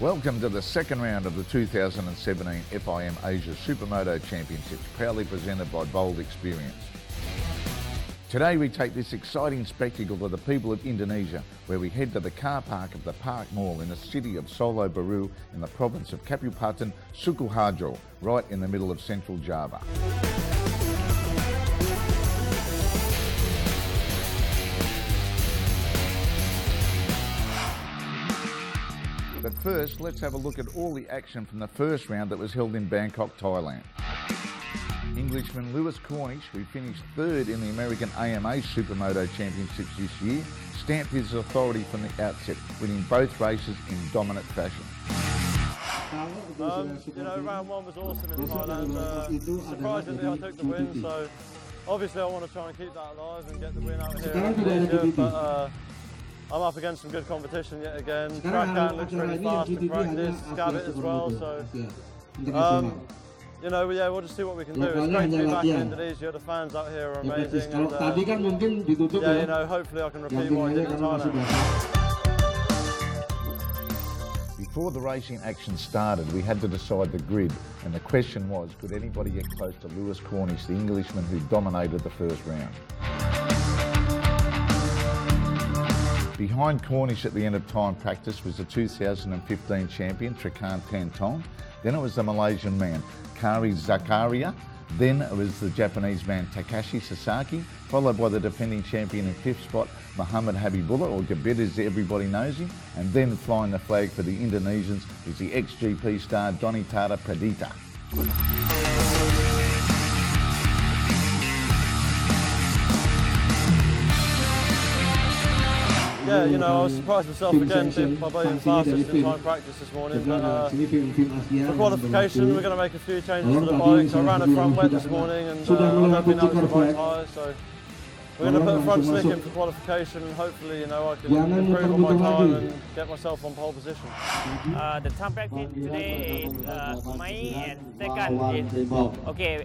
Welcome to the second round of the 2017 FIM Asia Supermoto Championships, proudly presented by Bold Experience. Today we take this exciting spectacle to the people of Indonesia, where we head to the car park of the Park Mall in the city of Solo Baru in the province of Kabupaten Sukoharjo, right in the middle of central Java. But first, let's have a look at all the action from the first round that was held in Bangkok, Thailand. Englishman Lewis Cornish, who finished third in the American AMA Supermoto Championships this year, stamped his authority from the outset, winning both races in dominant fashion. Round one was awesome in Thailand. Surprisingly, I took the win, so obviously I want to try and keep that alive and get the win out here in Indonesia, but I'm up against some good competition yet again. Track looks really fast in practice, Gabit as well, so we'll just see what we can do. It's great to be back in Indonesia. The fans out here are amazing. And, hopefully I can repeat what I did in Thailand. Before the racing action started, we had to decide the grid, and the question was, could anybody get close to Lewis Cornish, the Englishman who dominated the first round? Behind Cornish at the end of time practice was the 2015 champion, Trakan Tantong. Then it was the Malaysian man, Kari Zakaria. Then it was the Japanese man, Takashi Sasaki, followed by the defending champion in fifth spot, Muhammad Habibullah, or Gabit as everybody knows him. And then flying the flag for the Indonesians is the ex-GP star, Donitara Pradita. Yeah, I was surprised myself again by being fastest in time practice this morning, but for qualification we're going to make a few changes to the bike. So I ran a front wet this morning and I don't think that was the right tyre, so we're going to put a front slick in for qualification and hopefully, I can improve on my time and get myself on pole position. The time practice today is me and second is okay.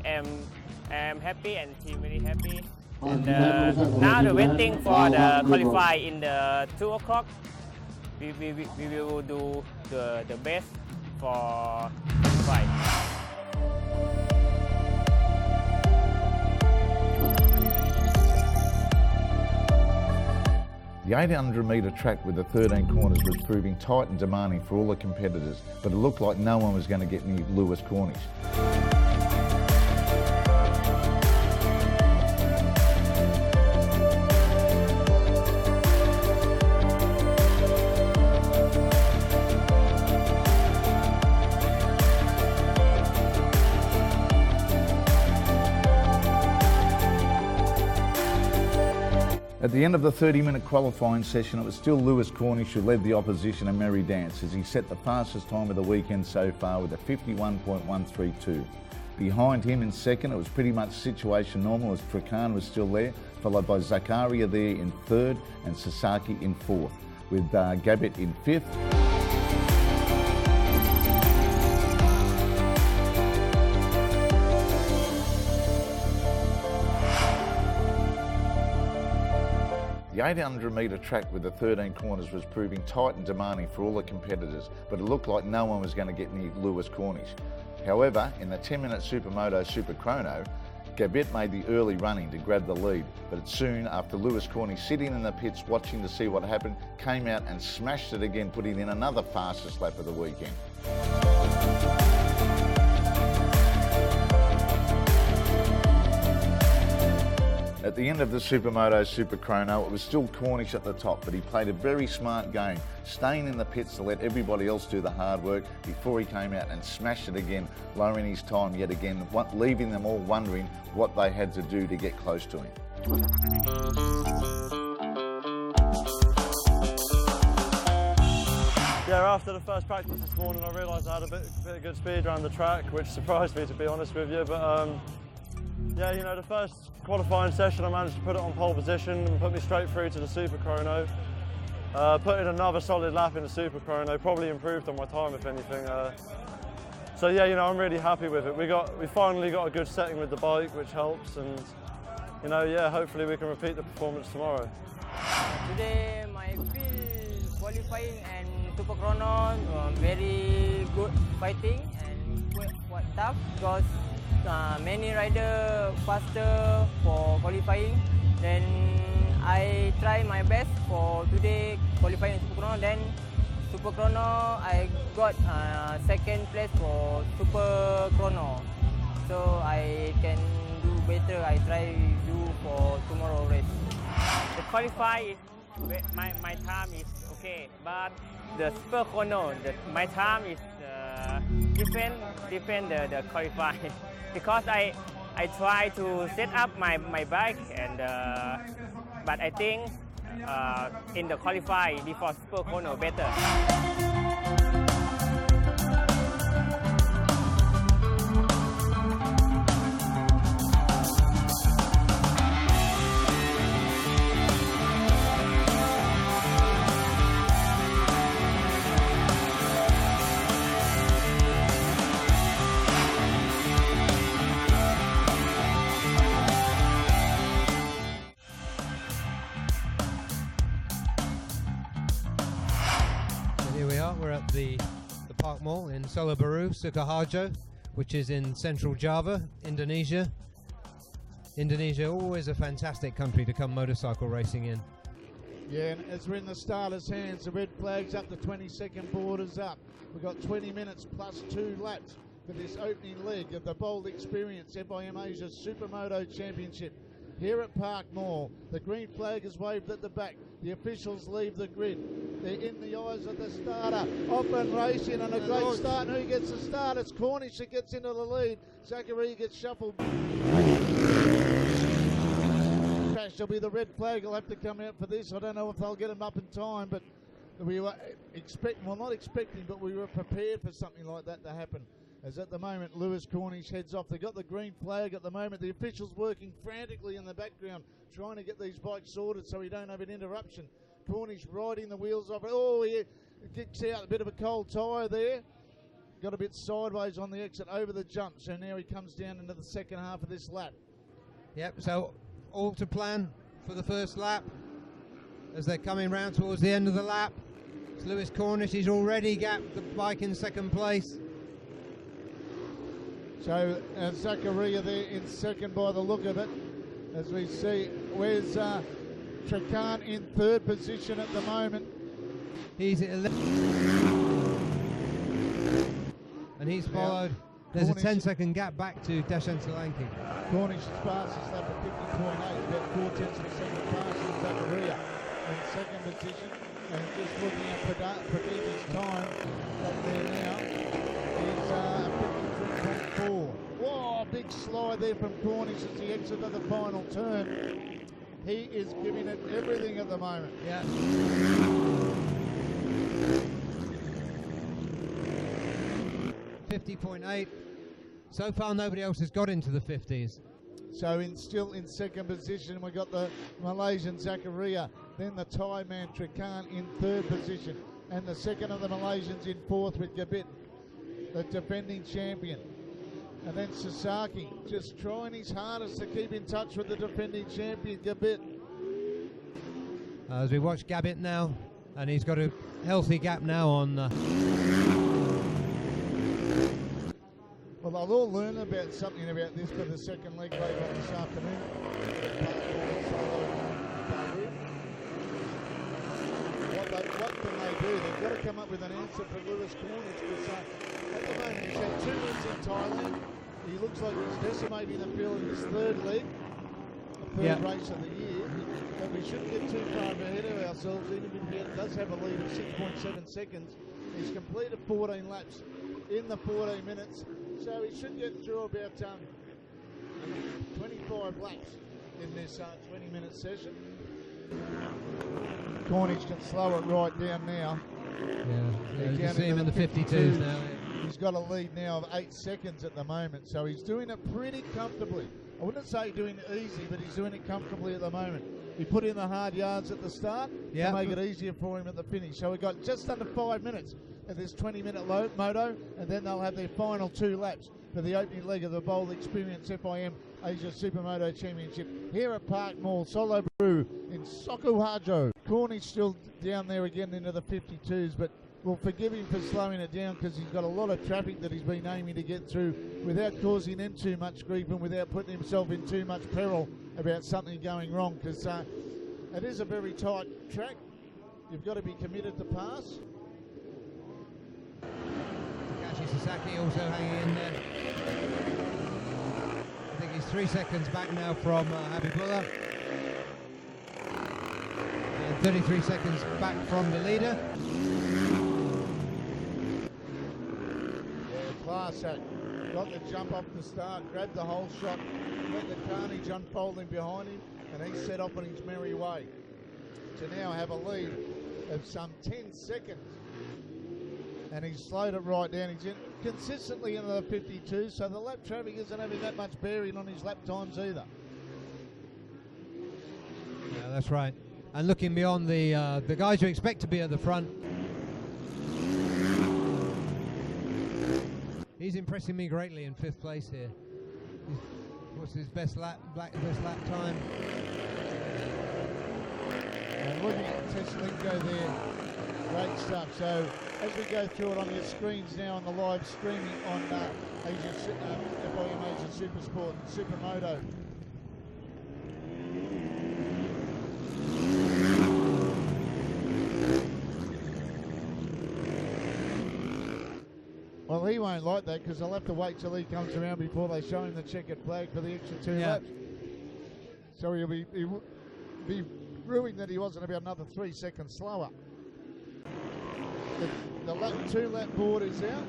I'm happy and team very happy. And now we're waiting for the qualify in the 2 o'clock. We will do the best for qualify. The 800-metre track with the 13 corners was proving tight and demanding for all the competitors, but it looked like no one was going to get near Lewis Cornish. At the end of the 30-minute qualifying session, it was still Lewis Cornish who led the opposition a merry dance as he set the fastest time of the weekend so far with a 51.132. Behind him in second, it was pretty much situation normal as Trakan was still there, followed by Zakaria there in third and Sasaki in fourth, with Gabit in fifth. The 800-metre track with the 13 corners was proving tight and demanding for all the competitors, but it looked like no one was going to get near Lewis Cornish. However, in the 10-minute Supermoto Super Chrono, Gabit made the early running to grab the lead, but soon after Lewis Cornish, sitting in the pits watching to see what happened, came out and smashed it again, putting in another fastest lap of the weekend. At the end of the Supermoto Super Chrono, it was still Cornish at the top, but he played a very smart game, staying in the pits to let everybody else do the hard work before he came out and smashed it again, lowering his time yet again, leaving them all wondering what they had to do to get close to him. Yeah, after the first practice this morning, I realised I had a bit of good speed around the track, which surprised me, to be honest with you, but the first qualifying session I managed to put it on pole position and put me straight through to the Super Chrono. Put in another solid lap in the Super Chrono, probably improved on my time if anything. So yeah, I'm really happy with it. We finally got a good setting with the bike, which helps, and hopefully we can repeat the performance tomorrow. Today my feel qualifying and Super Chrono, very good fighting and quite tough because many riders faster for qualifying. Then I try my best for today qualifying Super Chrono. Then Super Chrono I got second place for Super Chrono. So I can do better. I try do for tomorrow race. The qualify is my time is okay, but the Super Chrono, my time is different the qualify because I try to set up my bike and but I think in the qualify before Super Chrono better. We're at the Park Mall in Solo Baru, Sukoharjo, which is in central Java, Indonesia. Indonesia, always a fantastic country to come motorcycle racing in. Yeah, and as we're in the starter's hands, the red flag's up, the 20-second border's up. We've got 20 minutes plus 2 laps for this opening leg of the Bold Experience FIM Asia Supermoto Championship. Here at Park Mall, the green flag is waved at the back. The officials leave the grid. They're in the eyes of the starter. Off and racing and a great start. And who gets the start? It's Cornish that gets into the lead. Zachary gets shuffled. Crash, there'll be the red flag. Will have to come out for this. I don't know if they'll get him up in time, but we were expecting, well, not expecting, but we were prepared for something like that to happen. As at the moment, Lewis Cornish heads off. They've got the green flag at the moment. The officials working frantically in the background, trying to get these bikes sorted so we don't have an interruption. Cornish riding the wheels off. Oh, he kicks out a bit of a cold tyre there. Got a bit sideways on the exit over the jump. So now he comes down into the second half of this lap. Yep, so all to plan for the first lap. As they're coming round towards the end of the lap, it's Lewis Cornish. He's already gapped the bike in second place. So Zachariah there in second by the look of it. As we see, where's Trecan in third position at the moment. He's at 11. And he's followed. There's Cornish, a 10-second gap back to Dashan Solanki. Cornish's fastest lap at 50.8, about 4/10 of a second faster than Zachariah in second position. And just looking at Pradeep's time, up there now, is 53.4. Whoa, big slide there from Cornish as he exited the final turn. He is giving it everything at the moment. Yeah. 50.8. So far, nobody else has got into the 50s. So still in second position, we got the Malaysian Zachariah, then the Thai man Trecan in third position, and the second of the Malaysians in fourth with Gabit, the defending champion. And then Sasaki just trying his hardest to keep in touch with the defending champion, Gabit. As we watch Gabit now, and he's got a healthy gap now on... Well, they'll all learn about something about this for the second leg later on this afternoon. What can they do? They've got to come up with an answer for Lewis Cornish, because at the moment he's had 2 wins in Thailand. He looks like he's decimating the field in his third leg, the third race of the year. But we shouldn't get too far ahead of ourselves, even if he does have a lead of 6.7 seconds. He's completed 14 laps in the 14 minutes. So he should get through about 25 laps in this 20-minute session. Cornish can slow it right down now. Yeah, you can see him in the 52s now. He's got a lead now of 8 seconds at the moment, so he's doing it pretty comfortably. I wouldn't say doing it easy, but he's doing it comfortably at the moment. He put in the hard yards at the start to make it easier for him at the finish. So we've got just under 5 minutes of this 20-minute moto, and then they'll have their final 2 laps for the opening leg of the Bold Experience FIM Asia Supermoto Championship here at Park Mall, Solo Baru in Sokuhajo. Cornish still down there again into the 52s, but we'll forgive him for slowing it down because he's got a lot of traffic that he's been aiming to get through without causing them too much grief and without putting himself in too much peril about something going wrong, because it is a very tight track. You've got to be committed to pass. Takashi Sasaki also hanging in there. I think he's 3 seconds back now from Habibullah. And 33 seconds back from the leader. Yeah, class act. Got the jump off the start, grabbed the whole shot, let the carnage unfolding behind him, and he set off on his merry way to now have a lead of some 10 seconds. And he's slowed it right down. He's in consistently in the 52, so the lap traffic isn't having that much bearing on his lap times either. Yeah, that's right. And looking beyond the guys you expect to be at the front, he's impressing me greatly in 5th place here. What's his best lap time? And looking at Teslenko there, great stuff. So as we go through it on your screens now on the live streaming on FIM Asia Supersport and Supermoto. Well, he won't like that because they'll have to wait till he comes around before they show him the checkered flag for the extra 2 laps. So he'll be ruined that he wasn't about another 3 seconds slower. The 2-lap board is out.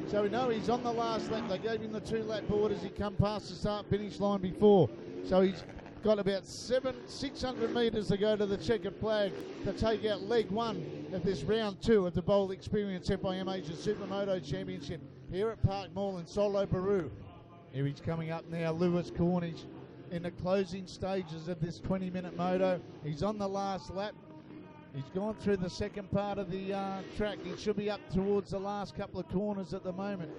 So we know he's on the last lap. They gave him the 2-lap board as he come past the start-finish line before. So he's got about 600 metres to go to the checkered flag to take out leg 1 of this round 2 of the Bowl Experience FIM Asia Supermoto Championship here at Park Mall in Solo, Peru. Here he's coming up now, Lewis Cornish, in the closing stages of this 20-minute moto. He's on the last lap. He's gone through the second part of the track. He should be up towards the last couple of corners at the moment.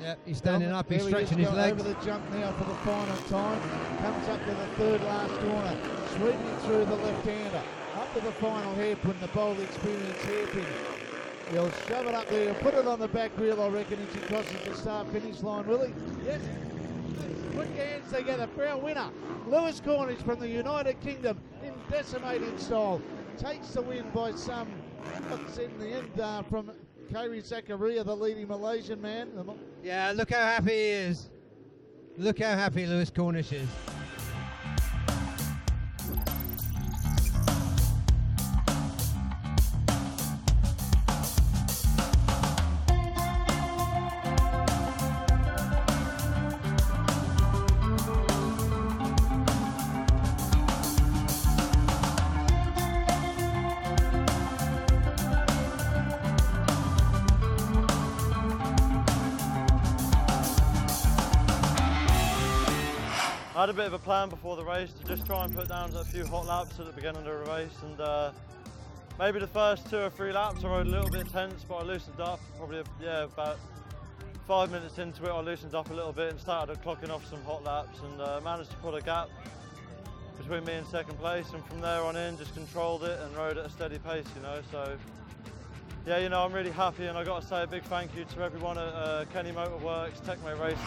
Yeah, he's standing up, he's stretching his legs. Over the jump now for the final time. Comes up to the third last corner, sweeping through the left-hander. Up to the final hairpin, the Bowl Experience hairpin. He'll shove it up there, he'll put it on the back wheel, I reckon, as he crosses the start-finish line, will he? Yes. Put your hands together for our winner, Lewis Cornish from the United Kingdom in decimating style. Takes the win by some, what's in the end, from Kairi Zakaria, the leading Malaysian man. Yeah, look how happy he is. Look how happy Lewis Cornish is. I had a bit of a plan before the race to just try and put down a few hot laps at the beginning of the race, and maybe the first 2 or 3 laps I rode a little bit tense, but I loosened up. Probably about 5 minutes into it I loosened up a little bit and started clocking off some hot laps, and managed to put a gap between me and second place, and from there on in just controlled it and rode at a steady pace, you know. So yeah, you know, I'm really happy, and I got to say a big thank you to everyone at Kenny Motorworks, Tecmo Racing.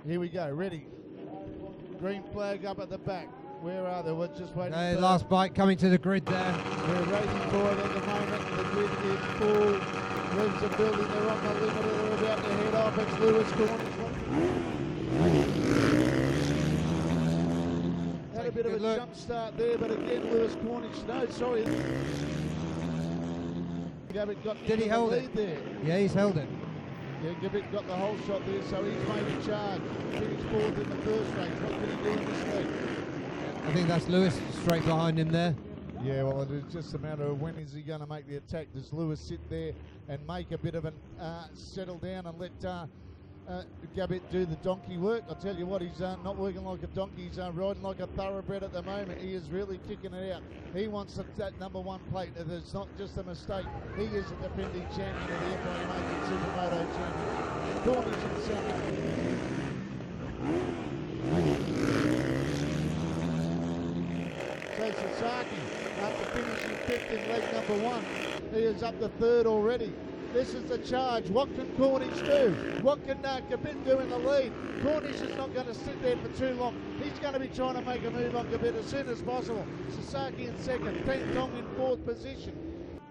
Here we go, ready. Green flag up at the back. Where are they? We're just waiting for last bike coming to the grid there. We're racing for it at the moment. The grid is full. Revs are building. They're on the limiter. They're about to head off. It's Lewis Cornish. Had a bit of a jump start there, but again, Lewis Cornish. No, sorry. Gabbett got Did he the hold lead it? there. Yeah, he's held it. Yeah, Gabbett got the whole shot there, so he's made a charge. Finished fourth in the first race. What can he do in this league? I think that's Lewis straight behind him there. Yeah, well, it's just a matter of when is he going to make the attack. Does Lewis sit there and make a bit of an settle down and let Gabbett do the donkey work? I'll tell you what, he's not working like a donkey. He's riding like a thoroughbred at the moment. He is really kicking it out. He wants that number one plate. It's not just a mistake. He is a defending champion of the FIMASC Supermoto Championship. Cornish in second. So Sasaki, after finishing fifth in leg number one, he is up to third already. This is the charge. What can Cornish do? What can Gabbett do in the lead? Cornish is not going to sit there for too long. He's going to be trying to make a move on Gabbett as soon as possible. Sasaki in second, Tang Tong in fourth position.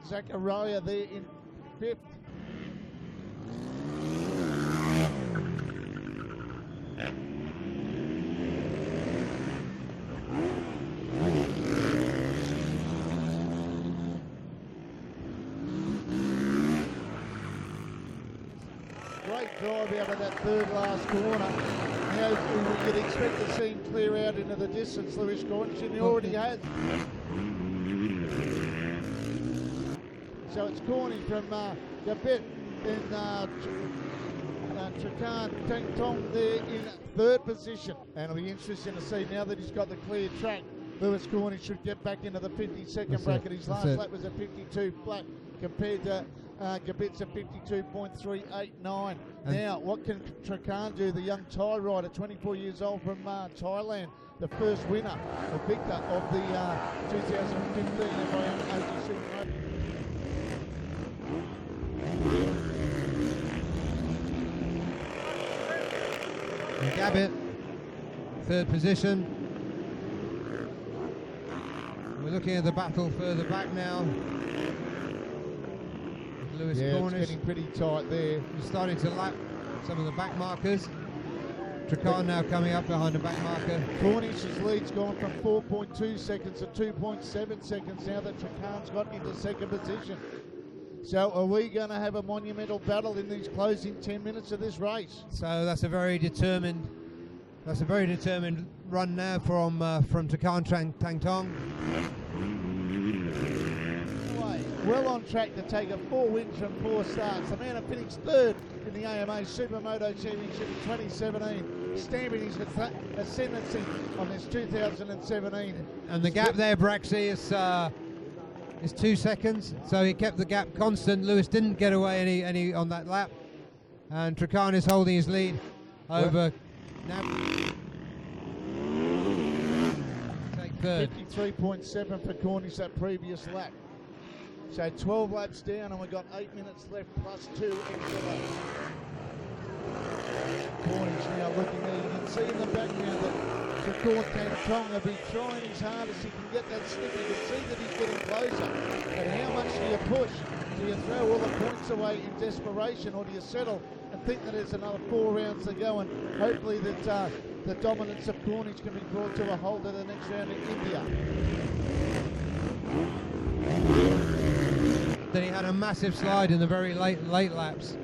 Zachariah there in fifth. Great drive out of that third last corner. Now we could expect to see him clear out into the distance, Lewis Cornish, and he already has. So it's Cornish from Gabbett, then Trakan Tang Tong there in third position. And it'll be interesting to see now that he's got the clear track. Lewis Cornish should get back into the 52nd bracket. His last lap was a 52 flat compared to Gabbett's a 52.389. Now, what can Trakan do? The young Thai rider, 24 years old from Thailand, the first winner, the victor of the 2015 FIMASC Supermoto. Gabbett, third position. We're looking at the battle further back now. Lewis Cornish, it's getting pretty tight there. He's starting to lap some of the back markers. Trakan now coming up behind the back marker. Cornish's lead's gone from 4.2 seconds to 2.7 seconds now that Trakan's got into second position. So are we going to have a monumental battle in these closing 10 minutes of this race? So that's a very determined run now from Trakan Tang Tong. Well on track to take a 4 wins from 4 starts. The man who finished third in the AMA Supermoto Championship in 2017, stamping his ascendancy on this 2017. And the gap there, Braxy, is 2 seconds, so he kept the gap constant. Lewis didn't get away any on that lap, and Trakan is holding his lead over. Now, take third. 53.7 for Cornish that previous lap. So 12 laps down, and we've got 8 minutes left plus 2 extra laps. Cornish now looking there. You can see in the background that Trakan Tang Tong will be trying his hardest. He can get that slip. You can see that he's getting closer. And how much do you push? Do you throw all the points away in desperation, or do you settle and think that there's another 4 rounds to go, and hopefully that the dominance of Cornish can be brought to a halt at the next round in India? Then he had a massive slide in the very late laps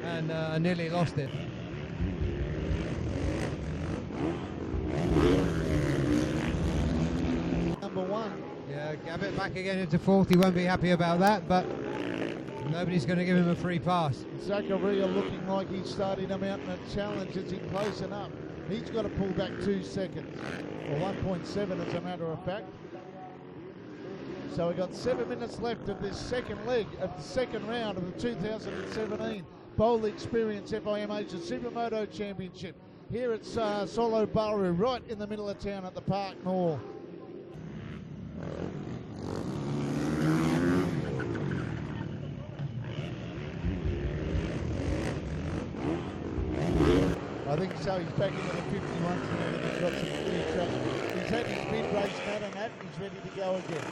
and nearly lost it. Number 1. Yeah, Gabbett back again into fourth. He won't be happy about that, but nobody's going to give him a free pass. Zachariah looking like he's starting to mount a challenge. Is he close enough? He's got to pull back 2 seconds, or 1.7 as a matter of fact. So we've got 7 minutes left of this second leg of the second round of the 2017 Bowl Experience FIMASC Supermoto Championship here at Solo Baru, right in the middle of town at the Park Mall. I think so. He's back into the 51s and he's got some clear track. He's had his mid-race nut and that, he's ready to go again.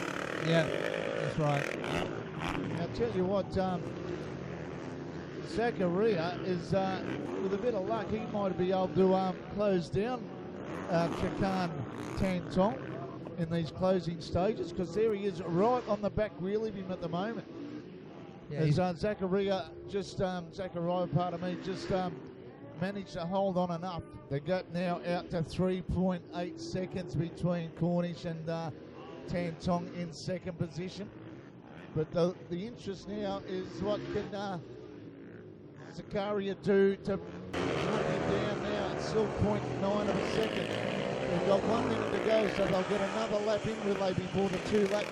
Yeah, that's right. Now, I'll tell you what, Zachariah is, with a bit of luck, he might be able to close down Trakan Tang Tong in these closing stages, because there he is right on the back wheel of him at the moment. Yeah, as Zachariah just managed to hold on enough. The gap now out to 3.8 seconds between Cornish and Tan Tong in second position. But the interest now is what can Zachariah do to bring it down now. It's still 0.9 of a second. They've got 1 minute to go, so they'll get another lap in relay before the 2-lap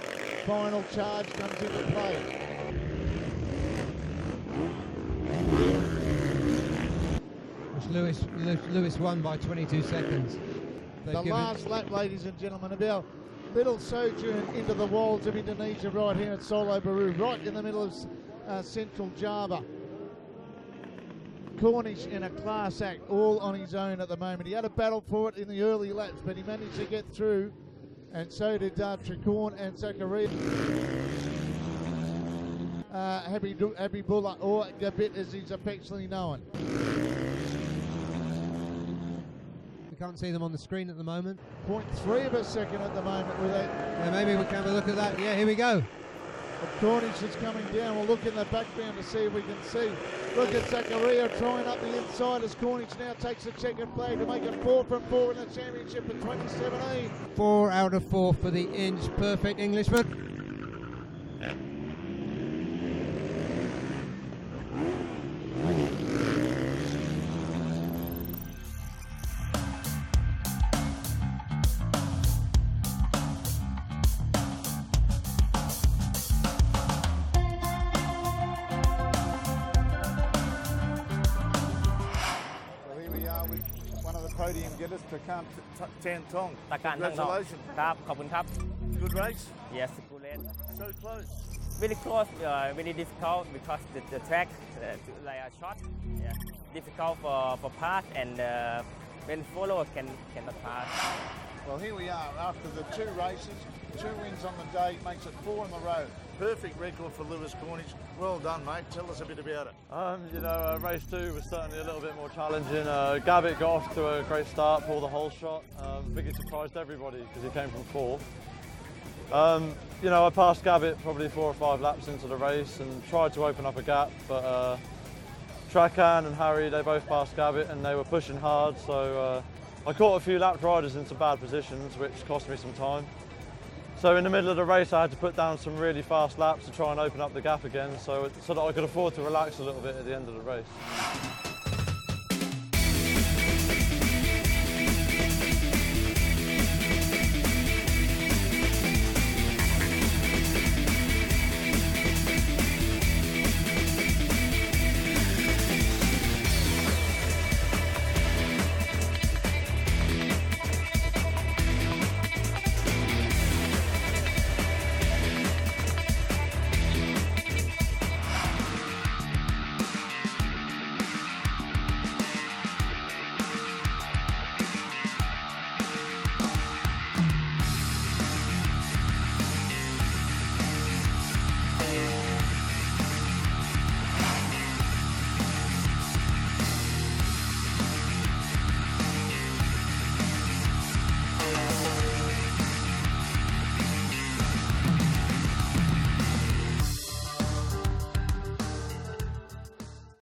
final charge comes into play. Lewis won by 22 seconds. The last lap, ladies and gentlemen, of our little sojourn into the wilds of Indonesia right here at Solo Baru, right in the middle of central Java. Cornish in a class act, all on his own at the moment. He had a battle for it in the early laps, but he managed to get through, and so did Tricorn and Zachariah. Habibullah, or Gabit as he's affectionately known. We can't see them on the screen at the moment. 0.3 of a second at the moment with that. Yeah, maybe we can have a look at that. Yeah, here we go. Cornish is coming down. We'll look in the background to see if we can see. Look at Zachariah trying up the inside as Cornish now takes the checkered flag to make it 4 from 4 in the championship in 2017. 4 out of 4 for the inch perfect Englishman. Podium getters to come Tan Tong. Congratulations. ครับขอบคุณครับ Good race. Yes, good race. So close. Very close, very difficult because the track like short. Yeah, difficult for pass and when follow cannot pass. Well, here we are after the 2 races, 2 wins on the day, makes it 4 in a row. Perfect record for Lewis Cornish. Well done, mate. Tell us a bit about it. Race 2 was certainly a little bit more challenging. Gabbitt got off to a great start, pulled the whole shot. I think it surprised everybody because he came from 4th. I passed Gabbitt probably 4 or 5 laps into the race and tried to open up a gap, but Trakan and Harry, they both passed Gabbitt and they were pushing hard, so I caught a few lap riders in some bad positions, which cost me some time. So in the middle of the race, I had to put down some really fast laps to try and open up the gap again, so that I could afford to relax a little bit at the end of the race.